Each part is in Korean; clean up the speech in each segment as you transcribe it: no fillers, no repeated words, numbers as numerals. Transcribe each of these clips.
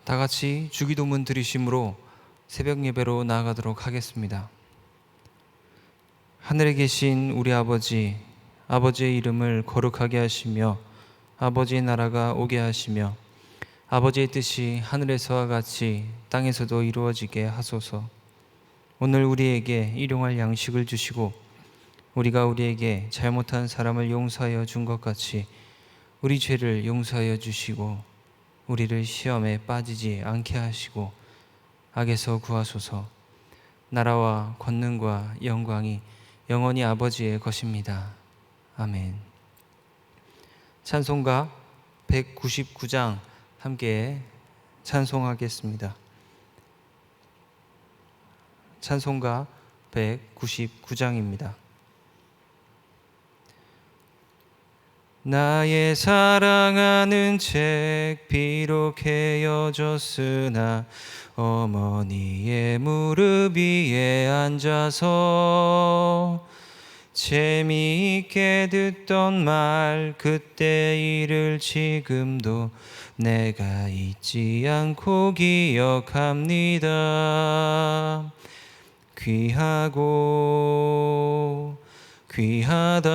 다 같이 주기도문 드리심으로 새벽 예배로 나아가도록 하겠습니다. 하늘에 계신 우리 아버지, 아버지의 이름을 거룩하게 하시며 아버지의 나라가 오게 하시며 아버지의 뜻이 하늘에서와 같이 땅에서도 이루어지게 하소서. 오늘 우리에게 일용할 양식을 주시고 우리가 우리에게 잘못한 사람을 용서하여 준 것 같이 우리 죄를 용서하여 주시고 우리를 시험에 빠지지 않게 하시고 악에서 구하소서. 나라와 권능과 영광이 영원히 아버지의 것입니다. 아멘. 찬송가 199장 함께 찬송하겠습니다. 찬송가 199장입니다. 나의 사랑하는 책 비록 헤어졌으나 어머니의 무릎 위에 앉아서 재미있게 듣던 말 그때 일을 지금도 내가 잊지 않고 기억합니다. 귀하고 귀하다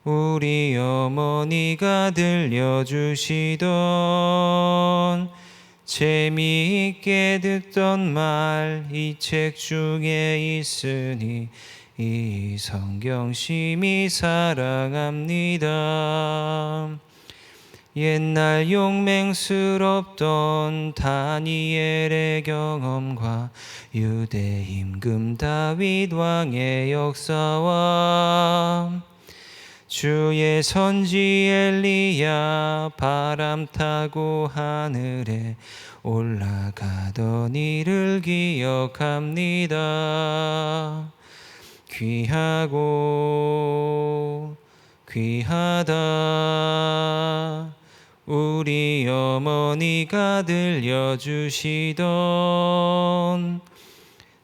우리 어머니가 들려주시던 재미있게 듣던 말 이 책 중에 있으니 이 성경 심히 사랑합니다. 옛날 용맹스럽던 다니엘의 경험과 유대 임금 다윗 왕의 역사와 주의 선지 엘리야 바람 타고 하늘에 올라가던 일을 기억합니다. 귀하고 귀하다 우리 어머니가 들려주시던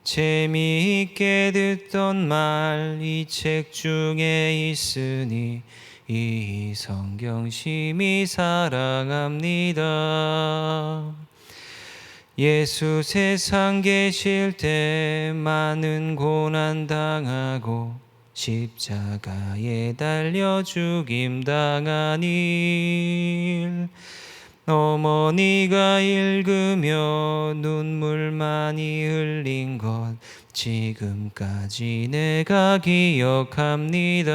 재미있게 듣던 말 이 책 중에 있으니 이 성경 심히 사랑합니다. 예수 세상 계실 때 많은 고난 당하고 십자가에 달려 죽임 당한 일 어머니가 읽으며 눈물 많이 흘린 것 지금까지 내가 기억합니다.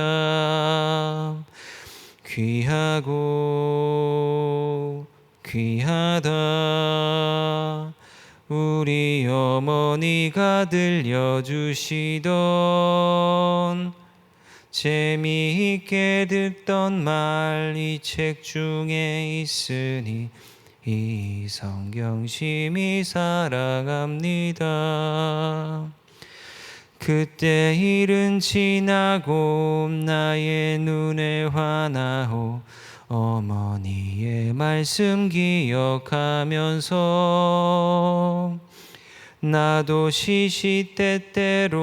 귀하고 귀하다 우리 어머니가 들려주시던 재미있게 듣던 말 이 책 중에 있으니 이 성경 심히 사랑합니다. 그때 일은 지나고 나의 눈에 환하오 어머니의 말씀 기억하면서 나도 시시때때로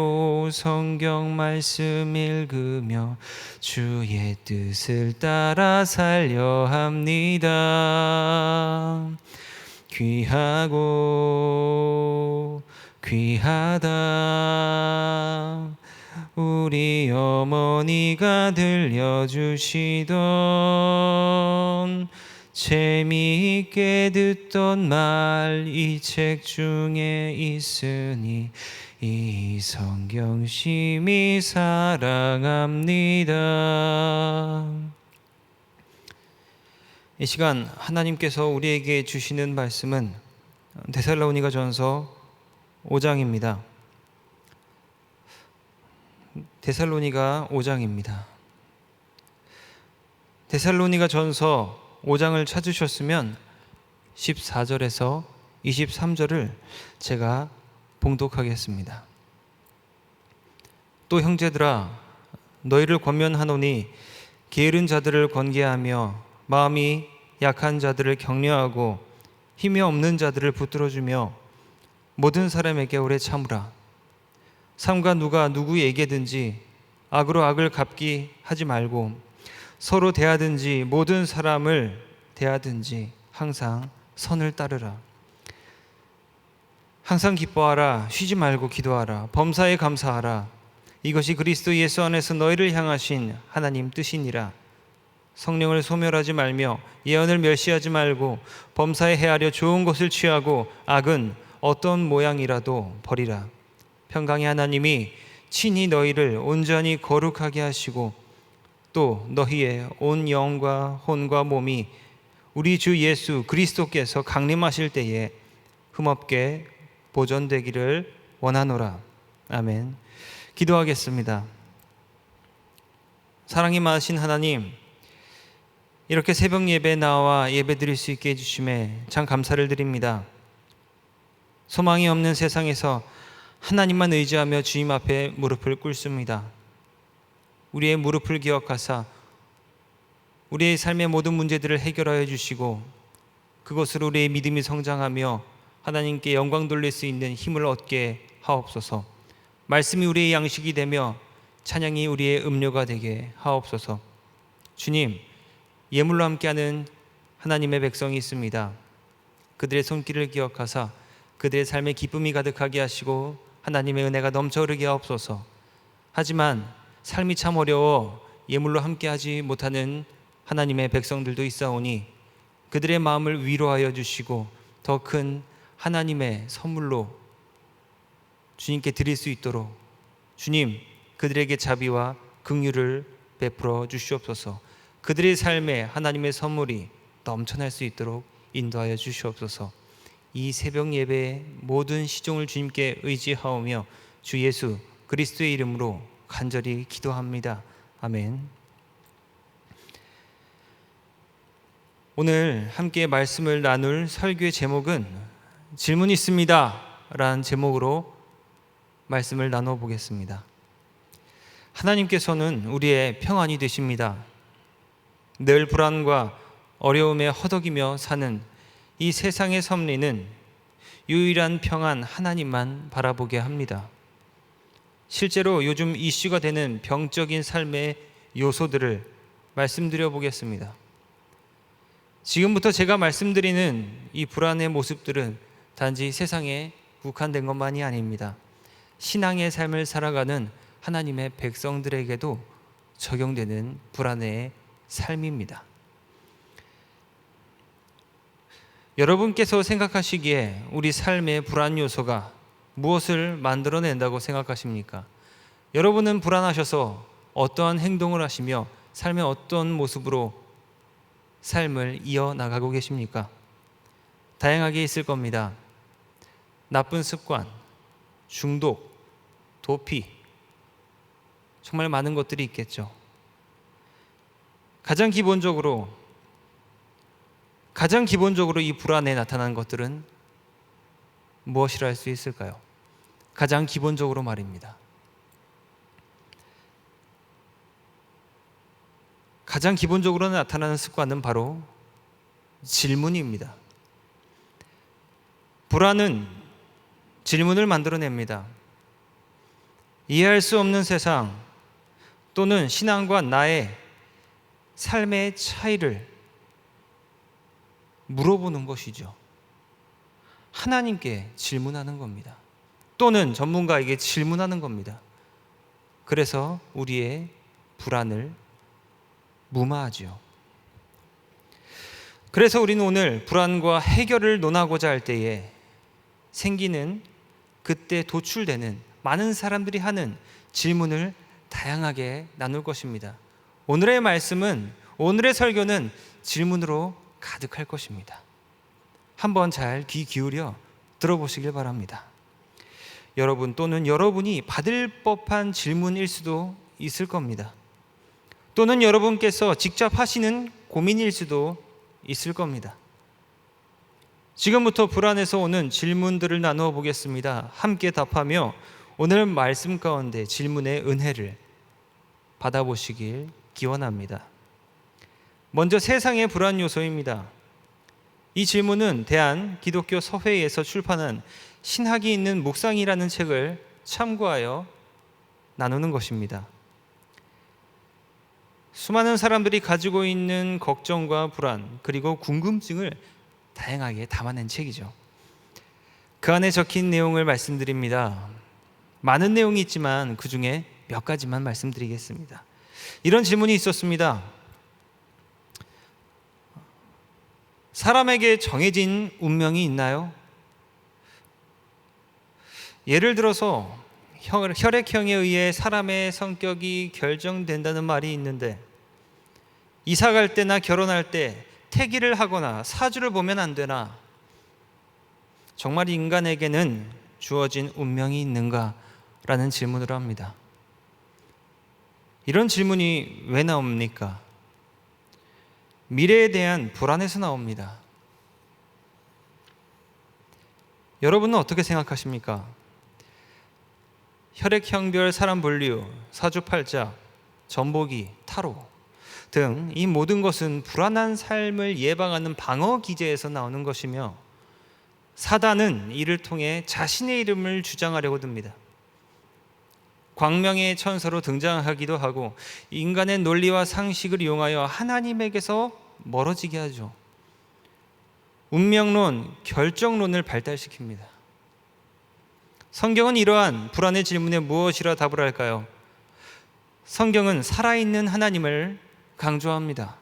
성경 말씀 읽으며 주의 뜻을 따라 살려 합니다. 귀하고 귀하다 우리 어머니가 들려주시던 재미있게 듣던 말 이 책 중에 있으니 이 성경 심히 사랑합니다. 이 시간 하나님께서 우리에게 주시는 말씀은 데살로니가전서 5장입니다. 데살로니가 5장입니다. 데살로니가전서 5장을 찾으셨으면 14절에서 23절을 제가 봉독하겠습니다. 또 형제들아 너희를 권면하노니 게으른 자들을 권계하며 마음이 약한 자들을 격려하고 힘이 없는 자들을 붙들어주며 모든 사람에게 오래 참으라. 삼가 누가 누구에게든지 악으로 악을 갚기 하지 말고 서로 대하든지 모든 사람을 대하든지 항상 선을 따르라. 항상 기뻐하라. 쉬지 말고 기도하라. 범사에 감사하라. 이것이 그리스도 예수 안에서 너희를 향하신 하나님 뜻이니라. 성령을 소멸하지 말며 예언을 멸시하지 말고 범사에 헤아려 좋은 것을 취하고 악은 어떤 모양이라도 버리라. 평강의 하나님이 친히 너희를 온전히 거룩하게 하시고 또 너희의 온 영과 혼과 몸이 우리 주 예수 그리스도께서 강림하실 때에 흠없게 보존되기를 원하노라. 아멘. 기도하겠습니다. 사랑이 많으신 하나님, 이렇게 새벽 예배에 나와 예배 드릴 수 있게 해주심에 참 감사를 드립니다. 소망이 없는 세상에서 하나님만 의지하며 주님 앞에 무릎을 꿇습니다. 우리의 무릎을 기억하사 우리의 삶의 모든 문제들을 해결하여 주시고 그것으로 우리의 믿음이 성장하며 하나님께 영광 돌릴 수 있는 힘을 얻게 하옵소서. 말씀이 우리의 양식이 되며 찬양이 우리의 음료가 되게 하옵소서. 주님, 예물로 함께하는 하나님의 백성이 있습니다. 그들의 손길을 기억하사 그들의 삶에 기쁨이 가득하게 하시고 하나님의 은혜가 넘쳐 흐르게 하옵소서. 하지만 삶이 참 어려워 예물로 함께하지 못하는 하나님의 백성들도 있사오니 그들의 마음을 위로하여 주시고 더 큰 하나님의 선물로 주님께 드릴 수 있도록 주님, 그들에게 자비와 긍휼을 베풀어 주시옵소서. 그들의 삶에 하나님의 선물이 넘쳐날 수 있도록 인도하여 주시옵소서. 이 새벽 예배의 모든 시종을 주님께 의지하오며 주 예수 그리스도의 이름으로 간절히 기도합니다. 아멘. 오늘 함께 말씀을 나눌 설교의 제목은 질문이 있습니다 라는 제목으로 말씀을 나눠보겠습니다. 하나님께서는 우리의 평안이 되십니다. 늘 불안과 어려움에 허덕이며 사는 이 세상의 섭리는 유일한 평안 하나님만 바라보게 합니다. 실제로 요즘 이슈가 되는 병적인 삶의 요소들을 말씀드려 보겠습니다. 지금부터 제가 말씀드리는 이 불안의 모습들은 단지 세상에 국한된 것만이 아닙니다. 신앙의 삶을 살아가는 하나님의 백성들에게도 적용되는 불안의 삶입니다. 여러분께서 생각하시기에 우리 삶의 불안 요소가 무엇을 만들어낸다고 생각하십니까? 여러분은 불안하셔서 어떠한 행동을 하시며 삶의 어떤 모습으로 삶을 이어나가고 계십니까? 다양하게 있을 겁니다. 나쁜 습관, 중독, 도피, 정말 많은 것들이 있겠죠. 가장 기본적으로 이 불안에 나타나는 것들은 무엇이라 할 수 있을까요? 가장 기본적으로 말입니다. 가장 기본적으로 나타나는 습관은 바로 질문입니다. 불안은 질문을 만들어냅니다. 이해할 수 없는 세상 또는 신앙과 나의 삶의 차이를 물어보는 것이죠. 하나님께 질문하는 겁니다. 또는 전문가에게 질문하는 겁니다. 그래서 우리의 불안을 무마하죠. 그래서 우리는 오늘 불안과 해결을 논하고자 할 때에 생기는 그때 도출되는 많은 사람들이 하는 질문을 다양하게 나눌 것입니다. 오늘의 말씀은, 오늘의 설교는 질문으로 가득할 것입니다. 한번 잘 귀 기울여 들어보시길 바랍니다. 여러분 또는 여러분이 받을 법한 질문일 수도 있을 겁니다. 또는 여러분께서 직접 하시는 고민일 수도 있을 겁니다. 지금부터 불안에서 오는 질문들을 나누어 보겠습니다. 함께 답하며 오늘 말씀 가운데 질문의 은혜를 받아보시길 기원합니다. 먼저 세상의 불안 요소입니다. 이 질문은 대한 기독교 서회에서 출판한 신학이 있는 묵상이라는 책을 참고하여 나누는 것입니다. 수많은 사람들이 가지고 있는 걱정과 불안 그리고 궁금증을 다양하게 담아낸 책이죠. 그 안에 적힌 내용을 말씀드립니다. 많은 내용이 있지만 그 중에 몇 가지만 말씀드리겠습니다. 이런 질문이 있었습니다. 사람에게 정해진 운명이 있나요? 예를 들어서 혈액형에 의해 사람의 성격이 결정된다는 말이 있는데, 이사 갈 때나 결혼할 때 태기를 하거나 사주를 보면 안 되나? 정말 인간에게는 주어진 운명이 있는가? 라는 질문을 합니다. 이런 질문이 왜 나옵니까? 미래에 대한 불안에서 나옵니다. 여러분은 어떻게 생각하십니까? 혈액형별 사람 분류, 사주팔자, 전보기, 타로 등 이 모든 것은 불안한 삶을 예방하는 방어 기제에서 나오는 것이며, 사단은 이를 통해 자신의 이름을 주장하려고 듭니다. 광명의 천사로 등장하기도 하고 인간의 논리와 상식을 이용하여 하나님에게서 멀어지게 하죠. 운명론, 결정론을 발달시킵니다. 성경은 이러한 불안의 질문에 무엇이라 답을 할까요? 성경은 살아있는 하나님을 강조합니다.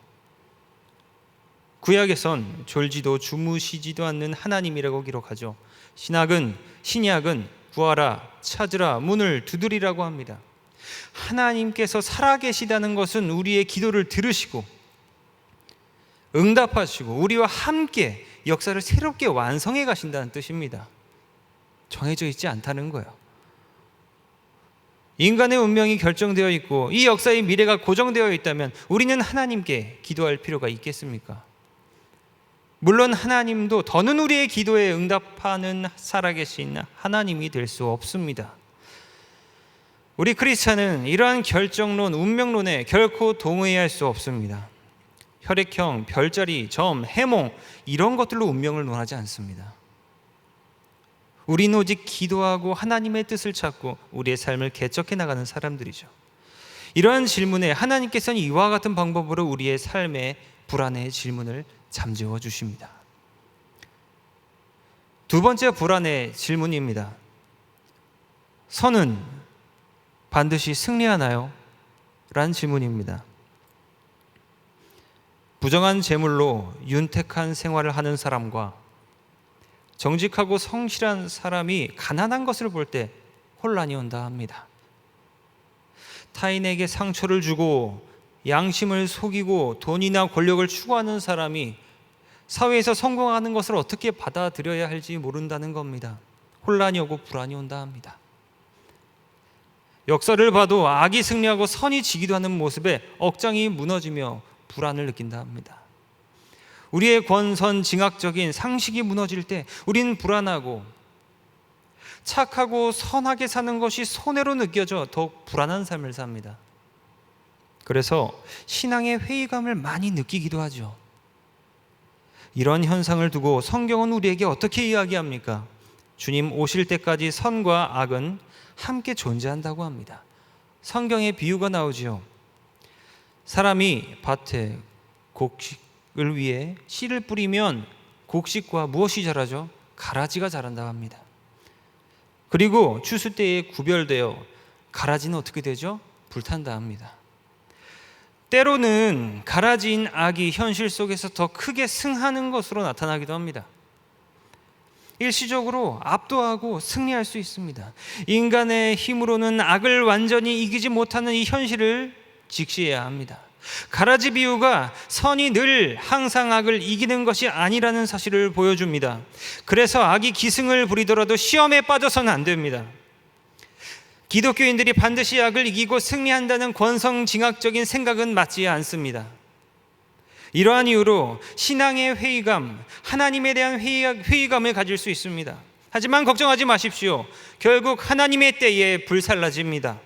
구약에선 졸지도 주무시지도 않는 하나님이라고 기록하죠. 신약은 구하라, 찾으라, 문을 두드리라고 합니다. 하나님께서 살아계시다는 것은 우리의 기도를 들으시고 응답하시고 우리와 함께 역사를 새롭게 완성해 가신다는 뜻입니다. 정해져 있지 않다는 거예요. 인간의 운명이 결정되어 있고 이 역사의 미래가 고정되어 있다면 우리는 하나님께 기도할 필요가 있겠습니까? 물론 하나님도 더는 우리의 기도에 응답하는 살아계신 하나님이 될 수 없습니다. 우리 크리스찬은 이러한 결정론, 운명론에 결코 동의할 수 없습니다. 혈액형, 별자리, 점, 해몽 이런 것들로 운명을 논하지 않습니다. 우리는 오직 기도하고 하나님의 뜻을 찾고 우리의 삶을 개척해 나가는 사람들이죠. 이러한 질문에 하나님께서는 이와 같은 방법으로 우리의 삶의 불안의 질문을 잠재워 주십니다. 두 번째 불안의 질문입니다. 선은 반드시 승리하나요? 라는 질문입니다. 부정한 재물로 윤택한 생활을 하는 사람과 정직하고 성실한 사람이 가난한 것을 볼 때 혼란이 온다 합니다. 타인에게 상처를 주고 양심을 속이고 돈이나 권력을 추구하는 사람이 사회에서 성공하는 것을 어떻게 받아들여야 할지 모른다는 겁니다. 혼란이 오고 불안이 온다 합니다. 역사를 봐도 악이 승리하고 선이 지기도 하는 모습에 억장이 무너지며 불안을 느낀다 합니다. 우리의 권선징악적인 상식이 무너질 때 우리는 불안하고 착하고 선하게 사는 것이 손해로 느껴져 더욱 불안한 삶을 삽니다. 그래서 신앙의 회의감을 많이 느끼기도 하죠. 이런 현상을 두고 성경은 우리에게 어떻게 이야기합니까? 주님 오실 때까지 선과 악은 함께 존재한다고 합니다. 성경에 비유가 나오지요. 사람이 밭에 곡식을 위해 씨를 뿌리면 곡식과 무엇이 자라죠? 가라지가 자란다고 합니다. 그리고 추수 때에 구별되어 가라지는 어떻게 되죠? 불탄다 합니다. 때로는 가라지인 악이 현실 속에서 더 크게 승하는 것으로 나타나기도 합니다. 일시적으로 압도하고 승리할 수 있습니다. 인간의 힘으로는 악을 완전히 이기지 못하는 이 현실을 직시해야 합니다. 가라지 비유가 선이 늘 항상 악을 이기는 것이 아니라는 사실을 보여줍니다. 그래서 악이 기승을 부리더라도 시험에 빠져서는 안 됩니다. 기독교인들이 반드시 악을 이기고 승리한다는 권성징악적인 생각은 맞지 않습니다. 이러한 이유로 신앙의 회의감, 하나님에 대한 회의감을 가질 수 있습니다. 하지만 걱정하지 마십시오. 결국 하나님의 때에 불살라집니다.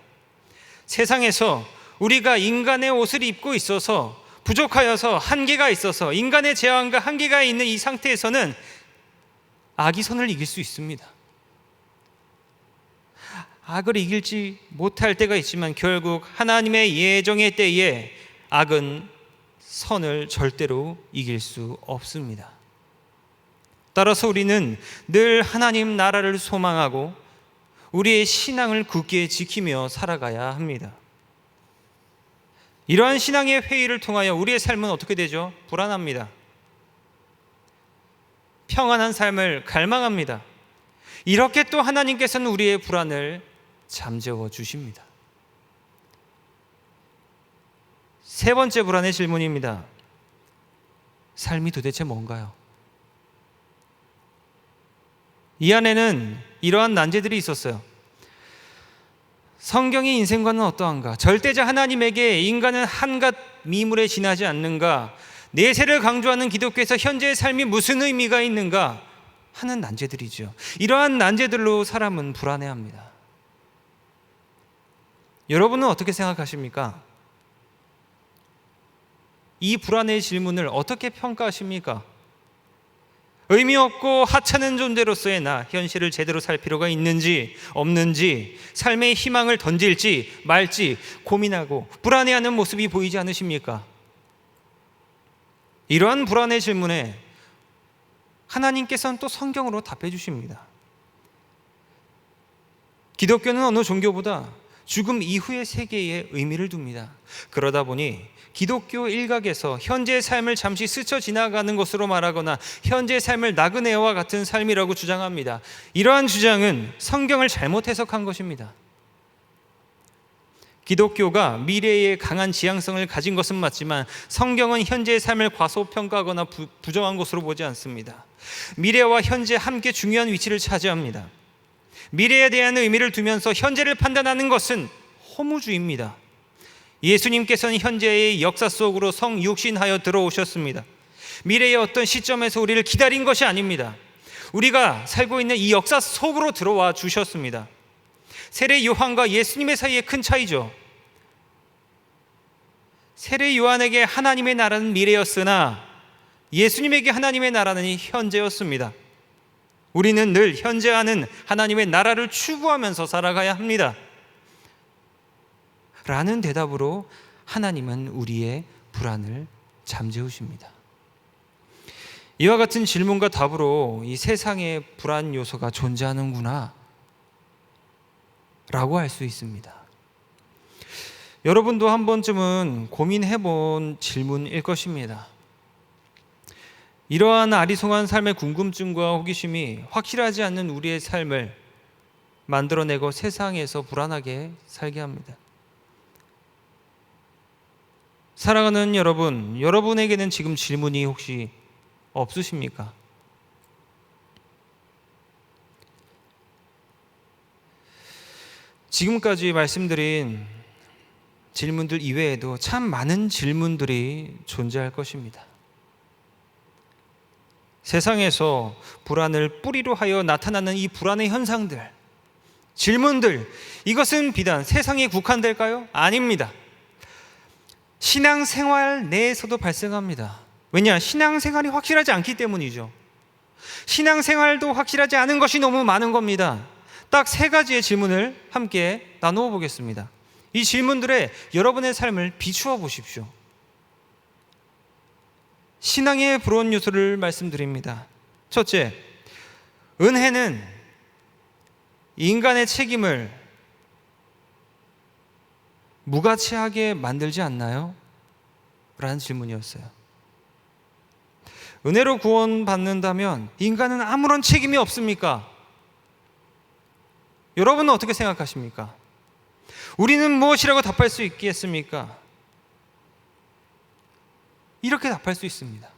세상에서 우리가 인간의 옷을 입고 있어서 부족하여서 한계가 있어서 인간의 제한과 한계가 있는 이 상태에서는 악이 선을 이길 수 있습니다. 악을 이길지 못할 때가 있지만 결국 하나님의 예정의 때에 악은 선을 절대로 이길 수 없습니다. 따라서 우리는 늘 하나님 나라를 소망하고 우리의 신앙을 굳게 지키며 살아가야 합니다. 이러한 신앙의 회의를 통하여 우리의 삶은 어떻게 되죠? 불안합니다. 평안한 삶을 갈망합니다. 이렇게 또 하나님께서는 우리의 불안을 잠재워 주십니다. 세 번째 불안의 질문입니다. 삶이 도대체 뭔가요? 이 안에는 이러한 난제들이 있었어요. 성경의 인생과는 어떠한가? 절대자 하나님에게 인간은 한갓 미물에 지나지 않는가? 내세를 강조하는 기독교에서 현재의 삶이 무슨 의미가 있는가? 하는 난제들이죠. 이러한 난제들로 사람은 불안해합니다. 여러분은 어떻게 생각하십니까? 이 불안의 질문을 어떻게 평가하십니까? 의미 없고 하찮은 존재로서의 나, 현실을 제대로 살 필요가 있는지 없는지, 삶의 희망을 던질지 말지 고민하고 불안해하는 모습이 보이지 않으십니까? 이러한 불안의 질문에 하나님께서는 또 성경으로 답해 주십니다. 기독교는 어느 종교보다 죽음 이후의 세계에 의미를 둡니다. 그러다 보니 기독교 일각에서 현재의 삶을 잠시 스쳐 지나가는 것으로 말하거나 현재의 삶을 나그네와 같은 삶이라고 주장합니다. 이러한 주장은 성경을 잘못 해석한 것입니다. 기독교가 미래에 강한 지향성을 가진 것은 맞지만 성경은 현재의 삶을 과소평가하거나 부정한 것으로 보지 않습니다. 미래와 현재 함께 중요한 위치를 차지합니다. 미래에 대한 의미를 두면서 현재를 판단하는 것은 허무주의입니다. 예수님께서는 현재의 역사 속으로 성육신하여 들어오셨습니다. 미래의 어떤 시점에서 우리를 기다린 것이 아닙니다. 우리가 살고 있는 이 역사 속으로 들어와 주셨습니다. 세례 요한과 예수님의 사이에 큰 차이죠. 세례 요한에게 하나님의 나라는 미래였으나 예수님에게 하나님의 나라는 현재였습니다. 우리는 늘 현재하는 하나님의 나라를 추구하면서 살아가야 합니다. 라는 대답으로 하나님은 우리의 불안을 잠재우십니다. 이와 같은 질문과 답으로 이 세상에 불안 요소가 존재하는구나 라고 할 수 있습니다. 여러분도 한 번쯤은 고민해 본 질문일 것입니다. 이러한 아리송한 삶의 궁금증과 호기심이 확실하지 않는 우리의 삶을 만들어내고 세상에서 불안하게 살게 합니다. 사랑하는 여러분, 여러분에게는 지금 질문이 혹시 없으십니까? 지금까지 말씀드린 질문들 이외에도 참 많은 질문들이 존재할 것입니다. 세상에서 불안을 뿌리로 하여 나타나는 이 불안의 현상들, 질문들, 이것은 비단 세상에 국한될까요? 아닙니다. 신앙생활 내에서도 발생합니다. 왜냐? 신앙생활이 확실하지 않기 때문이죠. 신앙생활도 확실하지 않은 것이 너무 많은 겁니다. 딱 세 가지의 질문을 함께 나누어 보겠습니다. 이 질문들에 여러분의 삶을 비추어 보십시오. 신앙의 불온 요소를 말씀드립니다. 첫째, 은혜는 인간의 책임을 무가치하게 만들지 않나요? 라는 질문이었어요. 은혜로 구원받는다면 인간은 아무런 책임이 없습니까? 여러분은 어떻게 생각하십니까? 우리는 무엇이라고 답할 수 있겠습니까? 이렇게 답할 수 있습니다.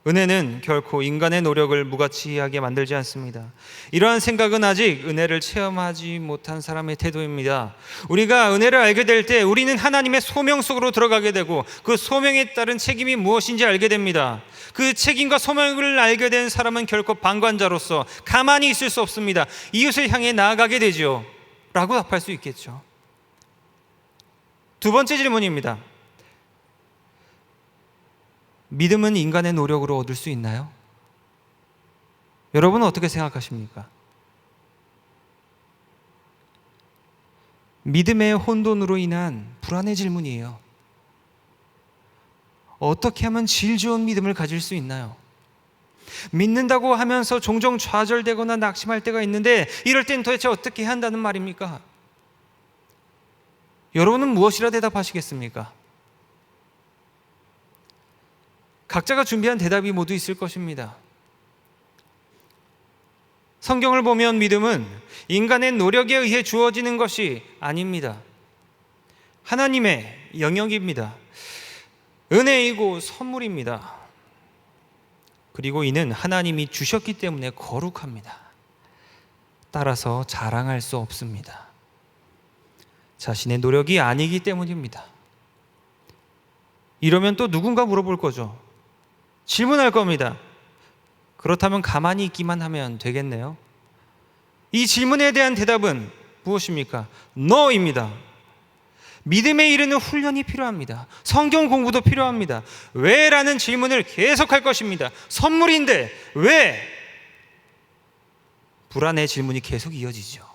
은혜는 결코 인간의 노력을 무가치하게 만들지 않습니다. 이러한 생각은 아직 은혜를 체험하지 못한 사람의 태도입니다. 우리가 은혜를 알게 될 때 우리는 하나님의 소명 속으로 들어가게 되고 그 소명에 따른 책임이 무엇인지 알게 됩니다. 그 책임과 소명을 알게 된 사람은 결코 방관자로서 가만히 있을 수 없습니다. 이웃을 향해 나아가게 되죠. 라고 답할 수 있겠죠. 두 번째 질문입니다. 믿음은 인간의 노력으로 얻을 수 있나요? 여러분은 어떻게 생각하십니까? 믿음의 혼돈으로 인한 불안의 질문이에요. 어떻게 하면 질 좋은 믿음을 가질 수 있나요? 믿는다고 하면서 종종 좌절되거나 낙심할 때가 있는데, 이럴 땐 도대체 어떻게 해야 한다는 말입니까? 여러분은 무엇이라 대답하시겠습니까? 각자가 준비한 대답이 모두 있을 것입니다. 성경을 보면 믿음은 인간의 노력에 의해 주어지는 것이 아닙니다. 하나님의 영역입니다. 은혜이고 선물입니다. 그리고 이는 하나님이 주셨기 때문에 거룩합니다. 따라서 자랑할 수 없습니다. 자신의 노력이 아니기 때문입니다. 이러면 또 누군가 물어볼 거죠. 질문할 겁니다. 그렇다면 가만히 있기만 하면 되겠네요. 이 질문에 대한 대답은 무엇입니까? NO입니다. 믿음에 이르는 훈련이 필요합니다. 성경 공부도 필요합니다. 왜? 라는 질문을 계속할 것입니다. 선물인데 왜? 불안의 질문이 계속 이어지죠.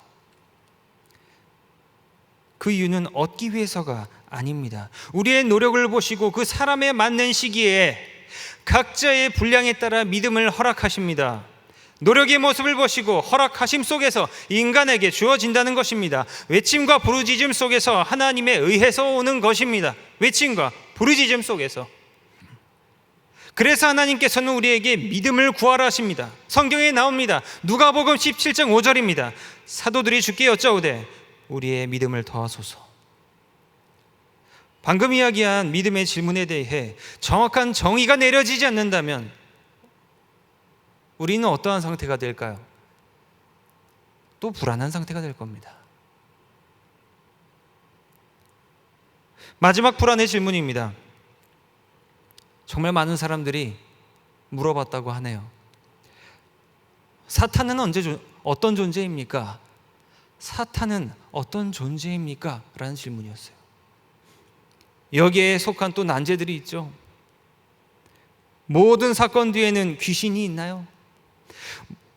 그 이유는 얻기 위해서가 아닙니다. 우리의 노력을 보시고 그 사람에 맞는 시기에 각자의 분량에 따라 믿음을 허락하십니다. 노력의 모습을 보시고 허락하심 속에서 인간에게 주어진다는 것입니다. 외침과 부르짖음 속에서 하나님에 의해서 오는 것입니다. 외침과 부르짖음 속에서. 그래서 하나님께서는 우리에게 믿음을 구하라 하십니다. 성경에 나옵니다. 누가복음 17장 5절입니다. 사도들이 주께 여짜오되 우리의 믿음을 더하소서. 방금 이야기한 믿음의 질문에 대해 정확한 정의가 내려지지 않는다면 우리는 어떠한 상태가 될까요? 또 불안한 상태가 될 겁니다. 마지막 불안의 질문입니다. 정말 많은 사람들이 물어봤다고 하네요. 사탄은 어떤 존재입니까? 사탄은 어떤 존재입니까? 라는 질문이었어요. 여기에 속한 또 난제들이 있죠. 모든 사건 뒤에는 귀신이 있나요?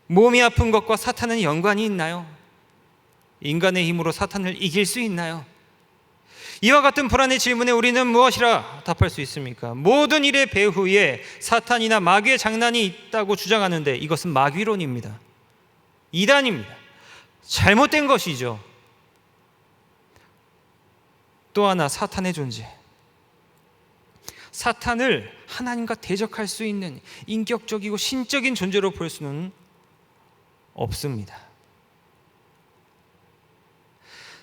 몸이 아픈 것과 사탄은 연관이 있나요? 인간의 힘으로 사탄을 이길 수 있나요? 이와 같은 불안의 질문에 우리는 무엇이라 답할 수 있습니까? 모든 일의 배후에 사탄이나 마귀의 장난이 있다고 주장하는데 이것은 마귀론입니다. 이단입니다. 잘못된 것이죠. 또 하나, 사탄의 존재. 사탄을 하나님과 대적할 수 있는 인격적이고 신적인 존재로 볼 수는 없습니다.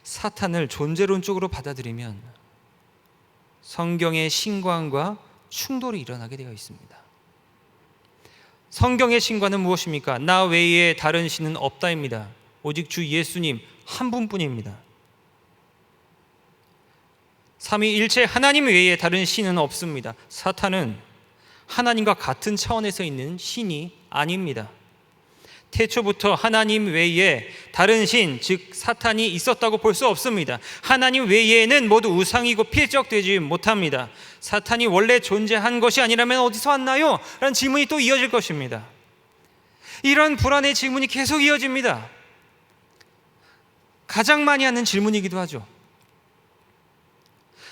사탄을 존재론적으로 받아들이면 성경의 신관과 충돌이 일어나게 되어 있습니다. 성경의 신관은 무엇입니까? 나 외에 다른 신은 없다입니다. 오직 주 예수님 한 분뿐입니다. 삼위일체 하나님 외에 다른 신은 없습니다. 사탄은 하나님과 같은 차원에서 있는 신이 아닙니다. 태초부터 하나님 외에 다른 신, 즉 사탄이 있었다고 볼 수 없습니다. 하나님 외에는 모두 우상이고 필적되지 못합니다. 사탄이 원래 존재한 것이 아니라면 어디서 왔나요? 라는 질문이 또 이어질 것입니다. 이런 불안의 질문이 계속 이어집니다. 가장 많이 하는 질문이기도 하죠.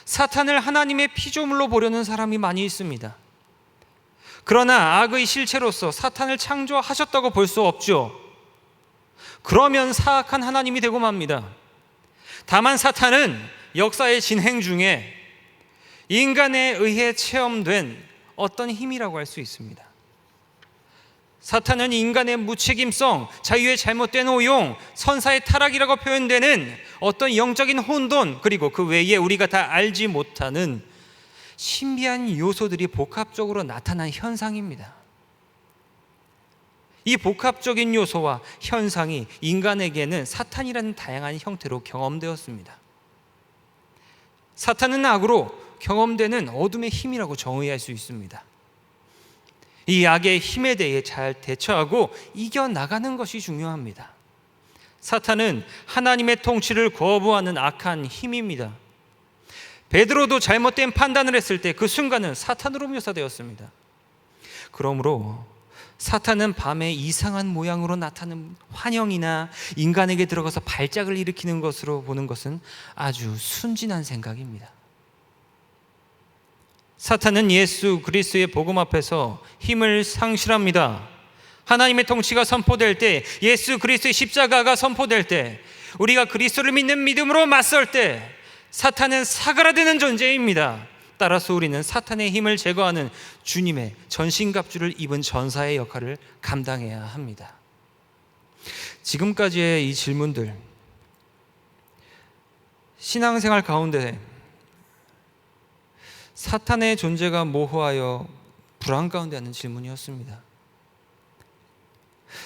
사탄을 하나님의 피조물로 보려는 사람이 많이 있습니다. 그러나 악의 실체로서 사탄을 창조하셨다고 볼 수 없죠. 그러면 사악한 하나님이 되고 맙니다. 다만 사탄은 역사의 진행 중에 인간에 의해 체험된 어떤 힘이라고 할 수 있습니다. 사탄은 인간의 무책임성, 자유의 잘못된 오용, 선사의 타락이라고 표현되는 어떤 영적인 혼돈, 그리고 그 외에 우리가 다 알지 못하는 신비한 요소들이 복합적으로 나타난 현상입니다. 이 복합적인 요소와 현상이 인간에게는 사탄이라는 다양한 형태로 경험되었습니다. 사탄은 악으로 경험되는 어둠의 힘이라고 정의할 수 있습니다. 이 악의 힘에 대해 잘 대처하고 이겨나가는 것이 중요합니다. 사탄은 하나님의 통치를 거부하는 악한 힘입니다. 베드로도 잘못된 판단을 했을 때 그 순간은 사탄으로 묘사되었습니다. 그러므로 사탄은 밤에 이상한 모양으로 나타나는 환영이나 인간에게 들어가서 발작을 일으키는 것으로 보는 것은 아주 순진한 생각입니다. 사탄은 예수 그리스도의 복음 앞에서 힘을 상실합니다. 하나님의 통치가 선포될 때, 예수 그리스도의 십자가가 선포될 때, 우리가 그리스도를 믿는 믿음으로 맞설 때 사탄은 사그라드는 존재입니다. 따라서 우리는 사탄의 힘을 제거하는 주님의 전신갑주를 입은 전사의 역할을 감당해야 합니다. 지금까지의 이 질문들, 신앙생활 가운데 사탄의 존재가 모호하여 불안 가운데 하는 질문이었습니다.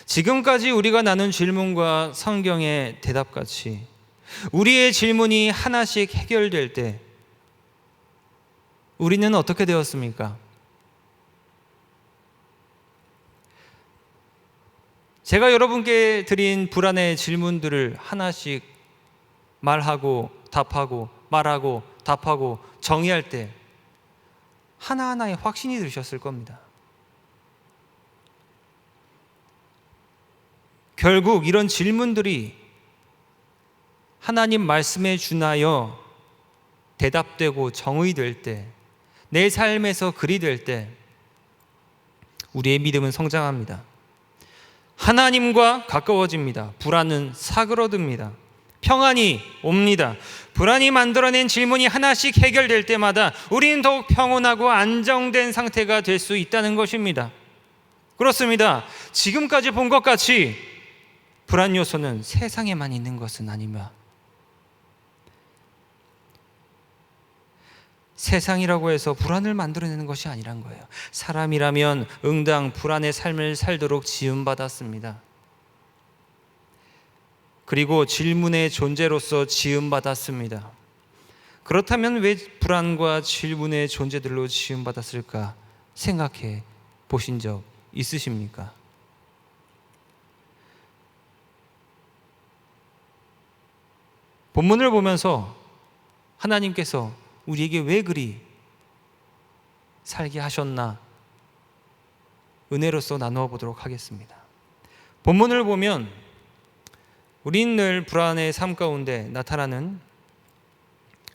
지금까지 우리가 나눈 질문과 성경의 대답같이 우리의 질문이 하나씩 해결될 때 우리는 어떻게 되었습니까? 제가 여러분께 드린 불안의 질문들을 하나씩 말하고 답하고 말하고 답하고 정의할 때 하나하나의 확신이 들으셨을 겁니다. 결국 이런 질문들이 하나님 말씀에 준하여 대답되고 정의될 때, 내 삶에서 그리 될 때 우리의 믿음은 성장합니다. 하나님과 가까워집니다. 불안은 사그러듭니다. 평안이 옵니다. 불안이 만들어낸 질문이 하나씩 해결될 때마다 우리는 더욱 평온하고 안정된 상태가 될 수 있다는 것입니다. 그렇습니다. 지금까지 본 것 같이 불안 요소는 세상에만 있는 것은 아닙니다. 세상이라고 해서 불안을 만들어내는 것이 아니란 거예요. 사람이라면 응당 불안의 삶을 살도록 지음받았습니다. 그리고 질문의 존재로서 지음받았습니다. 그렇다면 왜 불안과 질문의 존재들로 지음받았을까 생각해 보신 적 있으십니까? 본문을 보면서 하나님께서 우리에게 왜 그리 살게 하셨나 은혜로서 나누어 보도록 하겠습니다. 본문을 보면 우린 늘 불안의 삶 가운데 나타나는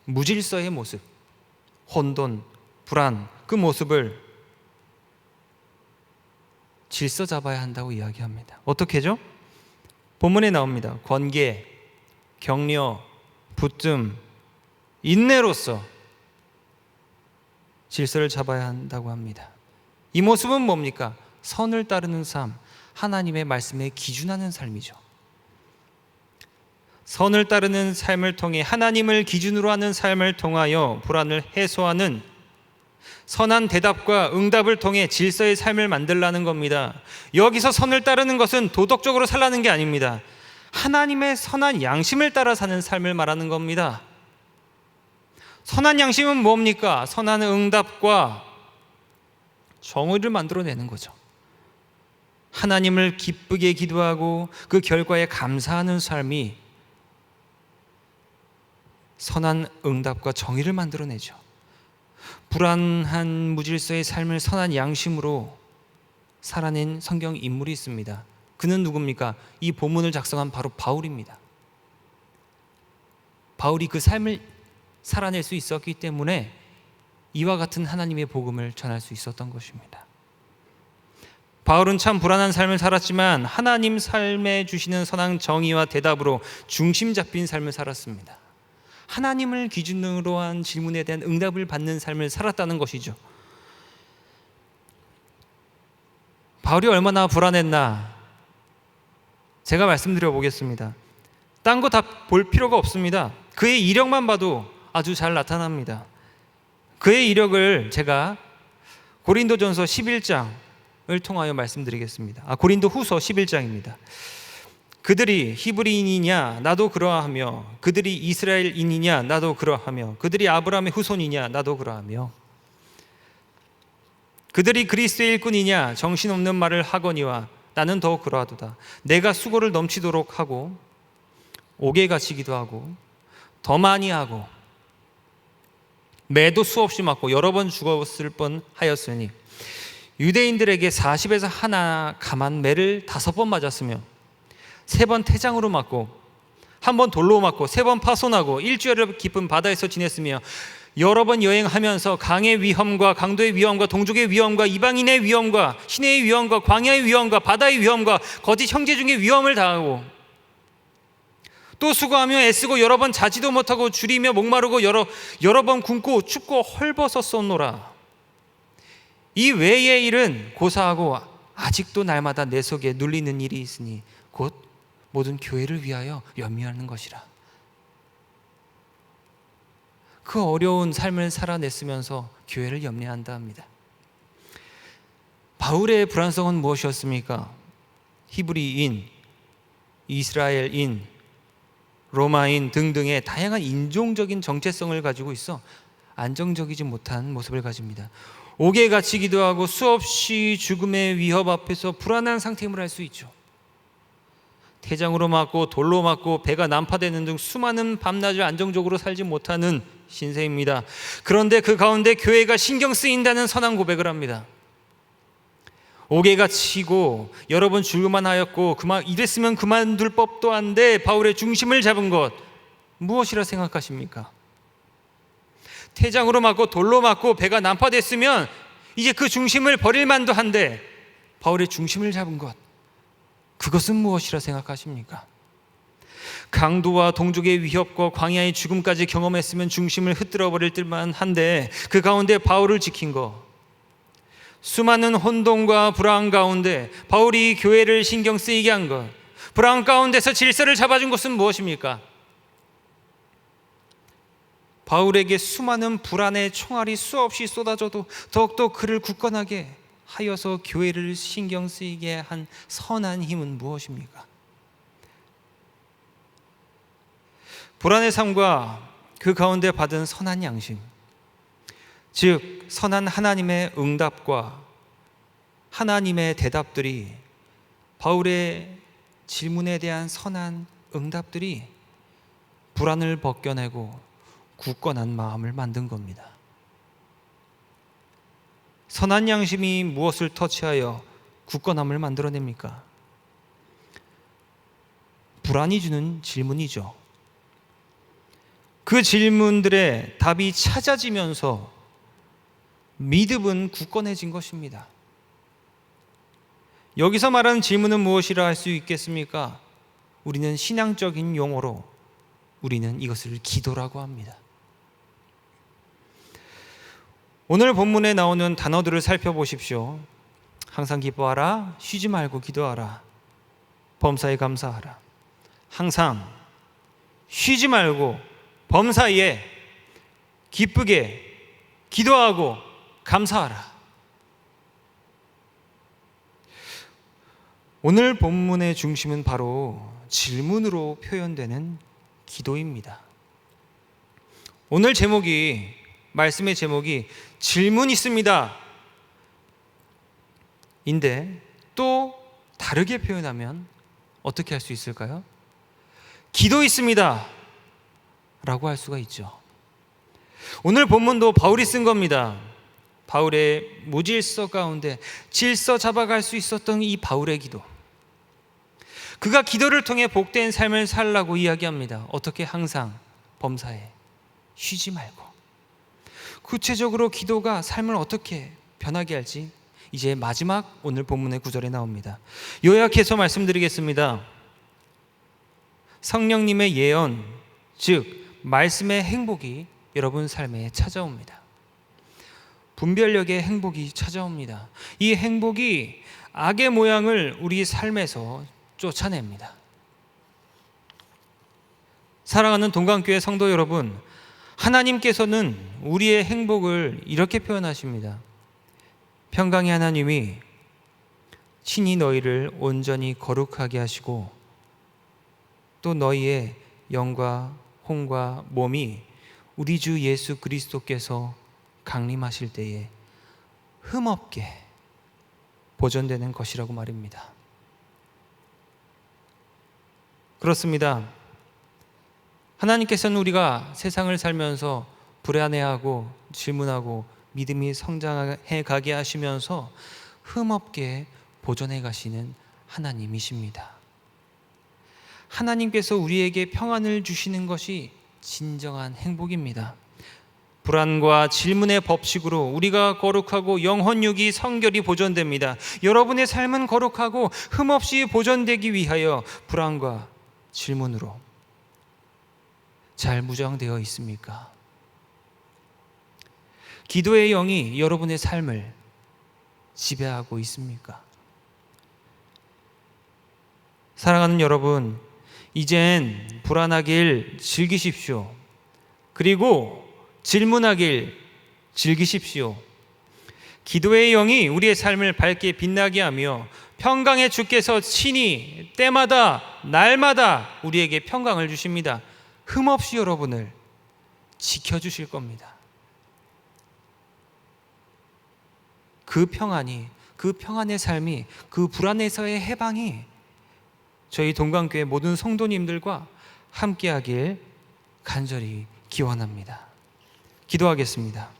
무질서의 모습, 혼돈, 불안, 그 모습을 질서 잡아야 한다고 이야기합니다. 어떻게죠? 본문에 나옵니다. 권계, 격려, 붙듦, 인내로서 질서를 잡아야 한다고 합니다. 이 모습은 뭡니까? 선을 따르는 삶, 하나님의 말씀에 기준하는 삶이죠. 선을 따르는 삶을 통해 하나님을 기준으로 하는 삶을 통하여 불안을 해소하는 선한 대답과 응답을 통해 질서의 삶을 만들라는 겁니다. 여기서 선을 따르는 것은 도덕적으로 살라는 게 아닙니다. 하나님의 선한 양심을 따라 사는 삶을 말하는 겁니다. 선한 양심은 뭡니까? 선한 응답과 정의를 만들어내는 거죠. 하나님을 기쁘게 기도하고 그 결과에 감사하는 삶이 선한 응답과 정의를 만들어내죠. 불안한 무질서의 삶을 선한 양심으로 살아낸 성경 인물이 있습니다. 그는 누굽니까? 이 본문을 작성한 바로 바울입니다. 바울이 그 삶을 살아낼 수 있었기 때문에 이와 같은 하나님의 복음을 전할 수 있었던 것입니다. 바울은 참 불안한 삶을 살았지만 하나님 삶에 주시는 선한 정의와 대답으로 중심 잡힌 삶을 살았습니다. 하나님을 기준으로 한 질문에 대한 응답을 받는 삶을 살았다는 것이죠. 바울이 얼마나 불안했나 제가 말씀드려 보겠습니다. 딴 거 다 볼 필요가 없습니다. 그의 이력만 봐도 아주 잘 나타납니다. 그의 이력을 제가 고린도전서 11장을 통하여 말씀드리겠습니다. 고린도 후서 11장입니다. 그들이 히브리인이냐 나도 그러하며 그들이 이스라엘인이냐 나도 그러하며 그들이 아브라함의 후손이냐 나도 그러하며 그들이 그리스도의 일꾼이냐 정신없는 말을 하거니와 나는 더 그러하도다. 내가 수고를 넘치도록 하고 옥에 갇히기도 하고 더 많이 하고 매도 수없이 맞고 여러 번 죽었을 뻔하였으니 유대인들에게 40에서 하나 감한 매를 5번 맞았으며 3번 태장으로 맞고 1번 돌로 맞고 3번 파손하고 일주일을 깊은 바다에서 지냈으며 여러 번 여행하면서 강의 위험과 강도의 위험과 동족의 위험과 이방인의 위험과 시내의 위험과 광야의 위험과 바다의 위험과 거짓 형제 중의 위험을 당하고 또 수고하며 애쓰고 여러 번 자지도 못하고 줄이며 목마르고 여러 번 굶고 춥고 헐벗었었노라. 이 외의 일은 고사하고 아직도 날마다 내 속에 눌리는 일이 있으니 곧 모든 교회를 위하여 염려하는 것이라. 그 어려운 삶을 살아냈으면서 교회를 염려한다 합니다. 바울의 불안성은 무엇이었습니까? 히브리인, 이스라엘인, 로마인 등등의 다양한 인종적인 정체성을 가지고 있어 안정적이지 못한 모습을 가집니다. 옥에 갇히기도 하고 수없이 죽음의 위협 앞에서 불안한 상태임을 알 수 있죠. 태장으로 맞고 돌로 맞고 배가 난파되는 등 수많은 밤낮을 안정적으로 살지 못하는 신세입니다. 그런데 그 가운데 교회가 신경 쓰인다는 선한 고백을 합니다. 옥에 갇히고 여러 번 죽을만 하였고 이랬으면 그만둘 법도 한데 바울의 중심을 잡은 것 무엇이라 생각하십니까? 태장으로 맞고 돌로 맞고 배가 난파됐으면 이제 그 중심을 버릴 만도 한데 바울의 중심을 잡은 것 그것은 무엇이라 생각하십니까? 강도와 동족의 위협과 광야의 죽음까지 경험했으면 중심을 흩뜨려 버릴 듯만 한데 그 가운데 바울을 지킨 것, 수많은 혼돈과 불안 가운데 바울이 교회를 신경 쓰이게 한 것, 불안 가운데서 질서를 잡아준 것은 무엇입니까? 바울에게 수많은 불안의 총알이 수없이 쏟아져도 더욱더 그를 굳건하게 하여서 교회를 신경 쓰이게 한 선한 힘은 무엇입니까? 불안의 삶과 그 가운데 받은 선한 양심, 즉 선한 하나님의 응답과 하나님의 대답들이, 바울의 질문에 대한 선한 응답들이 불안을 벗겨내고 굳건한 마음을 만든 겁니다. 선한 양심이 무엇을 터치하여 굳건함을 만들어냅니까? 불안이 주는 질문이죠. 그 질문들의 답이 찾아지면서 믿음은 굳건해진 것입니다. 여기서 말하는 질문은 무엇이라 할 수 있겠습니까? 우리는 신앙적인 용어로 우리는 이것을 기도라고 합니다. 오늘 본문에 나오는 단어들을 살펴보십시오. 항상 기뻐하라, 쉬지 말고 기도하라, 범사에 감사하라. 항상 쉬지 말고 범사에 기쁘게 기도하고 감사하라. 오늘 본문의 중심은 바로 질문으로 표현되는 기도입니다. 오늘 말씀의 제목이 질문 있습니다 인데 또 다르게 표현하면 어떻게 할 수 있을까요? 기도 있습니다 라고 할 수가 있죠. 오늘 본문도 바울이 쓴 겁니다. 바울의 무질서 가운데 질서 잡아갈 수 있었던 이 바울의 기도, 그가 기도를 통해 복된 삶을 살라고 이야기합니다. 어떻게? 항상 범사에 쉬지 말고. 구체적으로 기도가 삶을 어떻게 변하게 할지 이제 마지막 오늘 본문의 구절에 나옵니다. 요약해서 말씀드리겠습니다. 성령님의 예언, 즉 말씀의 행복이 여러분 삶에 찾아옵니다. 분별력의 행복이 찾아옵니다. 이 행복이 악의 모양을 우리 삶에서 쫓아냅니다. 사랑하는 동강교회 성도 여러분, 하나님께서는 우리의 행복을 이렇게 표현하십니다. 평강의 하나님이 친히 너희를 온전히 거룩하게 하시고 또 너희의 영과 혼과 몸이 우리 주 예수 그리스도께서 강림하실 때에 흠없게 보존되는 것이라고 말입니다. 그렇습니다. 하나님께서는 우리가 세상을 살면서 불안해하고 질문하고 믿음이 성장해 가게 하시면서 흠없게 보존해 가시는 하나님이십니다. 하나님께서 우리에게 평안을 주시는 것이 진정한 행복입니다. 불안과 질문의 법칙으로 우리가 거룩하고 영혼육이 성결히 보존됩니다. 여러분의 삶은 거룩하고 흠없이 보존되기 위하여 불안과 질문으로 잘 무장되어 있습니까? 기도의 영이 여러분의 삶을 지배하고 있습니까? 사랑하는 여러분, 이젠 불안하길 즐기십시오. 그리고 질문하길 즐기십시오. 기도의 영이 우리의 삶을 밝게 빛나게 하며 평강의 주께서 친히 때마다 날마다 우리에게 평강을 주십니다. 흠없이 여러분을 지켜주실 겁니다. 그 평안이, 그 평안의 삶이, 그 불안에서의 해방이 저희 동강교회 모든 성도님들과 함께하길 간절히 기원합니다. 기도하겠습니다.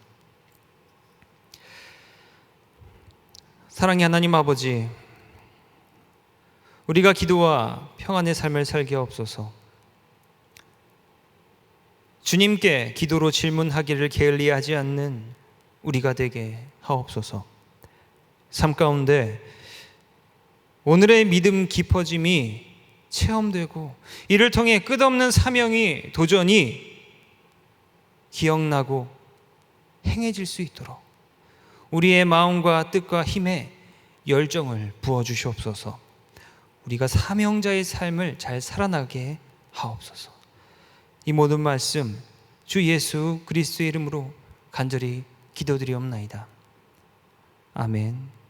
사랑의 하나님 아버지, 우리가 기도와 평안의 삶을 살게 하옵소서. 주님께 기도로 질문하기를 게을리하지 않는 우리가 되게 하옵소서. 삶 가운데 오늘의 믿음 깊어짐이 체험되고 이를 통해 끝없는 사명이 도전이 기억나고 행해질 수 있도록 우리의 마음과 뜻과 힘에 열정을 부어주시옵소서. 우리가 사명자의 삶을 잘 살아나게 하옵소서. 이 모든 말씀 주 예수 그리스도의 이름으로 간절히 기도드리옵나이다. 아멘.